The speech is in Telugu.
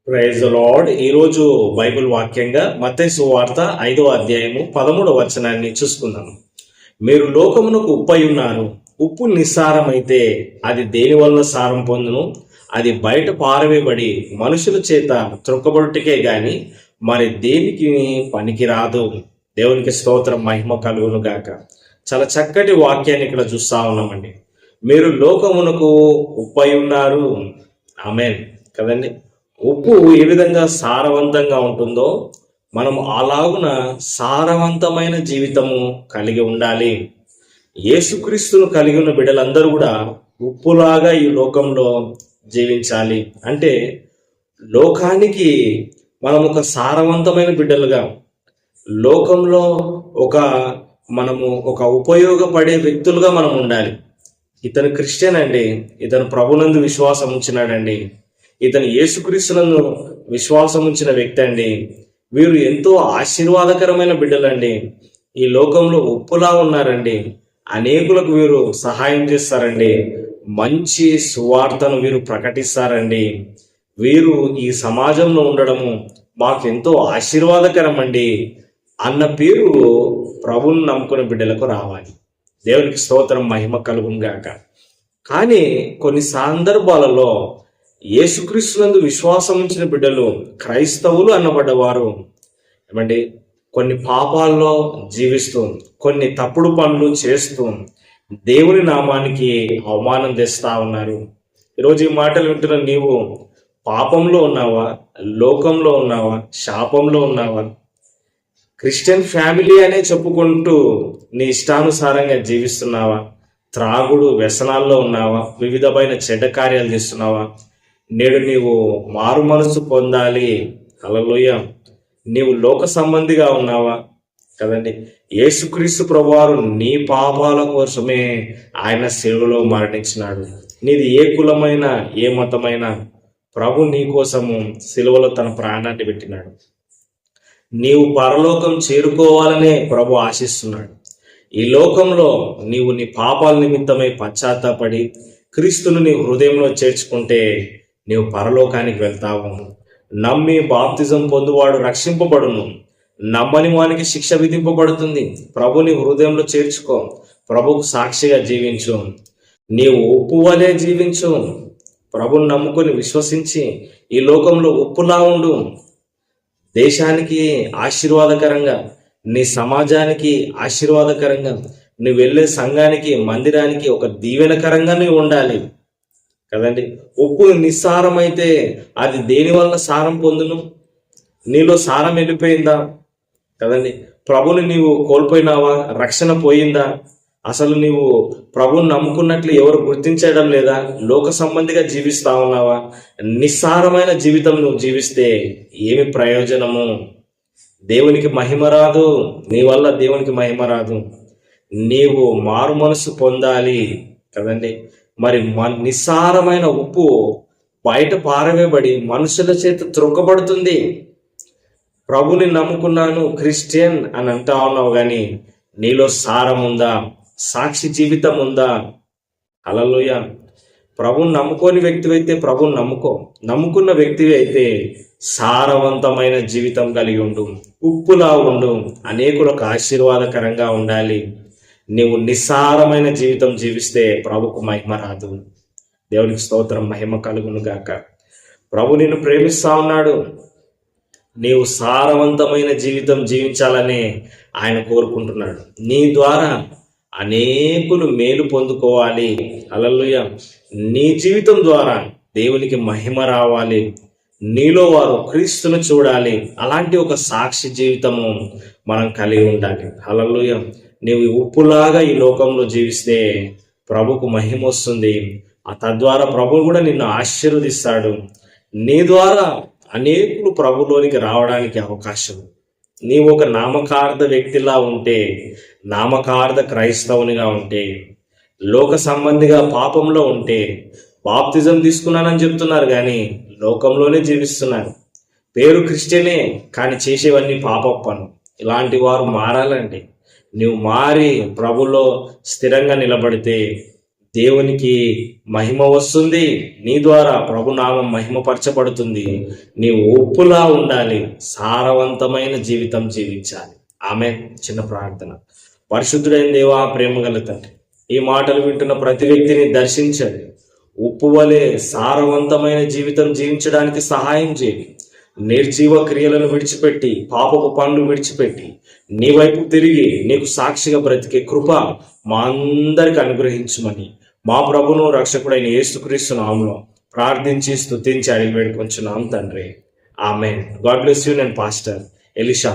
Praise the lord. ఈరోజు బైబిల్ వాక్యంగా మత్తయి సువార్త 5వ అధ్యాయము 13వ వచనాన్ని చూసుకుందాము. మీరు లోకమునకు ఉప్పై ఉన్నారు. ఉప్పు నిస్సారమైతే అది దేని వలన సారం పొందును? అది బయట పారవేయబడి మనుషుల చేత త్రొక్కబడుటకే గాని మరి దేనికి పనికిరాదు. దేవునికి స్తోత్రం, మహిమ కలుగును గాక. చాలా చక్కటి వాక్యాన్ని ఇక్కడ చూస్తా ఉన్నామండి. మీరు లోకమునకు ఉప్పై ఉన్నారు. ఆమేన్ కదండి. ఉప్పు ఏ విధంగా సారవంతంగా ఉంటుందో మనం అలాగున సారవంతమైన జీవితము కలిగి ఉండాలి. యేసుక్రీస్తును కలిగి ఉన్న బిడ్డలందరూ కూడా ఉప్పులాగా ఈ లోకంలో జీవించాలి. అంటే లోకానికి మనం ఒక సారవంతమైన బిడ్డలుగా, లోకంలో ఒక మనము ఒక ఉపయోగపడే వ్యక్తులుగా మనం ఉండాలి. ఇతను క్రిస్టియన్ అండి, ఇతను ప్రభునందు విశ్వాసం ఉంచినాడండి, ఇతను యేసుక్రీస్తునందు విశ్వాసం ఉంచిన వ్యక్తి అండి, వీరు ఎంతో ఆశీర్వాదకరమైన బిడ్డలండి, ఈ లోకంలో ఉప్పులా ఉన్నారండి, అనేకులకు వీరు సహాయం చేస్తారండి, మంచి సువార్తను వీరు ప్రకటిస్తారండి, వీరు ఈ సమాజంలో ఉండడము మాకు ఎంతో ఆశీర్వాదకరం అండి అన్న పేరు ప్రభువును నమ్ముకునే బిడ్డలకు రావాలి. దేవునికి స్తోత్రం, మహిమ కలుగును గాక. కానీ కొన్ని సందర్భాలలో యేసుక్రీస్తునందు విశ్వాసం ఉంచిన బిడ్డలు, క్రైస్తవులు అన్నబడ్డవారు ఏమండి కొన్ని పాపాల్లో జీవిస్తూ, కొన్ని తప్పుడు పనులు చేస్తూ దేవుని నామానికి అవమానం తెస్తా ఉన్నారు. ఈరోజు ఈ మాటలు వింటున్న నీవు పాపంలో ఉన్నావా, లోకంలో ఉన్నావా, శాపంలో ఉన్నావా? క్రిస్టియన్ ఫ్యామిలీ అనే చెప్పుకుంటూ నీ ఇష్టానుసారంగా జీవిస్తున్నావా? త్రాగుడు వ్యసనాల్లో ఉన్నావా? వివిధమైన చెడ్డ కార్యాలు చేస్తున్నావా? నేడు నీవు మారు మనసు పొందాలి. హల్లెలూయా. నీవు లోక సంబంధిగా ఉన్నావా? కదండి. యేసుక్రీస్తు ప్రభువారు నీ పాపాల కోసమే ఆయన శిలువలో మరణించినాడు. నీది ఏ కులమైన ఏ మతమైన ప్రభు నీ కోసము శిలువలో తన ప్రాణాన్ని పెట్టినాడు. నీవు పరలోకం చేరుకోవాలనే ప్రభు ఆశిస్తున్నాడు. ఈ లోకంలో నీవు నీ పాపాల నిమిత్తమై పశ్చాత్తాపడి క్రీస్తును నీ హృదయంలో చేర్చుకుంటే నీవు పరలోకానికి వెళ్తావు. నమ్మి బాప్తిజం పొందువాడు రక్షింపబడును, నమ్మని వానికి శిక్ష విధింపబడుతుంది. ప్రభుని హృదయంలో చేర్చుకో, ప్రభుకు సాక్షిగా జీవించు, నీవు ఉప్పు వలె జీవించు. ప్రభుని నమ్ముకొని విశ్వసించి ఈ లోకంలో ఉప్పులా ఉండు. దేశానికి ఆశీర్వాదకరంగా, నీ సమాజానికి ఆశీర్వాదకరంగా, నువ్వు వెళ్ళే సంఘానికి, మందిరానికి ఒక దీవెనకరంగా నువ్వు ఉండాలి కదండి. ఉప్పు నిస్సారమైతే అది దేని వల్ల సారం పొందును? నీలో సారం వెళ్ళిపోయిందా కదండి. ప్రభుని నీవు కోల్పోయినావా? రక్షణ పోయిందా? అసలు నీవు ప్రభుని నమ్ముకున్నట్లు ఎవరు గుర్తించడం లేదా? లోక సంబంధిగా జీవిస్తా ఉన్నావా? నిస్సారమైన జీవితం నువ్వు జీవిస్తే ఏమి ప్రయోజనము? దేవునికి మహిమ రాదు, నీ వల్ల దేవునికి మహిమ రాదు. నీవు మారు మనసు పొందాలి కదండి. మరి నిస్సారమైన ఉప్పు బయట పారవేయబడి మనుషుల చేత త్రొక్కబడుతుంది. ప్రభుని నమ్ముకున్నాను, క్రిస్టియన్ అని అంటా ఉన్నావు, కానీ నీలో సారం ఉందా? సాక్షి జీవితం ఉందా? హల్లెలూయా. ప్రభుని నమ్ముకోని వ్యక్తి అయితే ప్రభుని నమ్ముకో, నమ్ముకున్న వ్యక్తి అయితే సారవంతమైన జీవితం కలిగి ఉండు, ఉప్పులా ఉండు, అనేకులకు ఆశీర్వాదకరంగా ఉండాలి. నీవు నిస్సారమైన జీవితం జీవిస్తే ప్రభుకు మహిమ రాదు. దేవునికి స్తోత్రం, మహిమ కలుగును గాక. ప్రభు నిన్ను ప్రేమిస్తా ఉన్నాడు. నీవు సారవంతమైన జీవితం జీవించాలని ఆయన కోరుకుంటున్నాడు. నీ ద్వారా అనేకులు మేలు పొందుకోవాలి. హల్లెలూయా. నీ జీవితం ద్వారా దేవునికి మహిమ రావాలి, నీలో వారు క్రీస్తును చూడాలి. అలాంటి ఒక సాక్షి జీవితము మనం కలిగి ఉండాలి. హల్లెలూయా. నీవు ఉప్పులాగా ఈ లోకంలో జీవిస్తే ప్రభుకు మహిమ వస్తుంది. తద్వారా ప్రభు కూడా నిన్ను ఆశీర్వదిస్తాడు. నీ ద్వారా అనేకులు ప్రభులోనికి రావడానికి అవకాశం. నీవు ఒక నామకార్థ వ్యక్తిలా ఉంటే, నామకార్థ క్రైస్తవునిగా ఉంటే, లోక సంబంధిగా పాపంలో ఉంటే, బాప్తిజం తీసుకున్నానని చెప్తున్నారు కానీ లోకంలోనే జీవిస్తున్నారు. పేరు క్రిస్టియనే కానీ చేసేవన్నీ పాప పనులు. ఇలాంటి వారు మారాలండి. నీవు మారి ప్రభులో స్థిరంగా నిలబడితే దేవునికి మహిమ వస్తుంది, నీ ద్వారా ప్రభునామం మహిమపరచబడుతుంది. నీవు ఉప్పులా ఉండాలి, సారవంతమైన జీవితం జీవించాలి. ఆమేన్. చిన్న ప్రార్థన. పరిశుద్ధుడైన దేవా, ప్రేమ గల తండ్రి, ఈ మాటలు వింటున్న ప్రతి వ్యక్తిని దర్శించండి. ఉప్పు వలె సారవంతమైన జీవితం జీవించడానికి సహాయం చేయండి. నిర్జీవ క్రియలను విడిచిపెట్టి, పాపపు పనులు విడిచిపెట్టి, నీ వైపు తిరిగి నీకు సాక్షిగా బ్రతికే కృప మా అందరికి అనుగ్రహించమని మా ప్రభును రక్షకుడైన యేసుక్రీస్తు నామములో ప్రార్థించి స్తుతించి అడిగి వేడుకొంచున్నాం తండ్రి. ఆమేన్. God bless you. నేను పాస్టర్ ఎలీషా.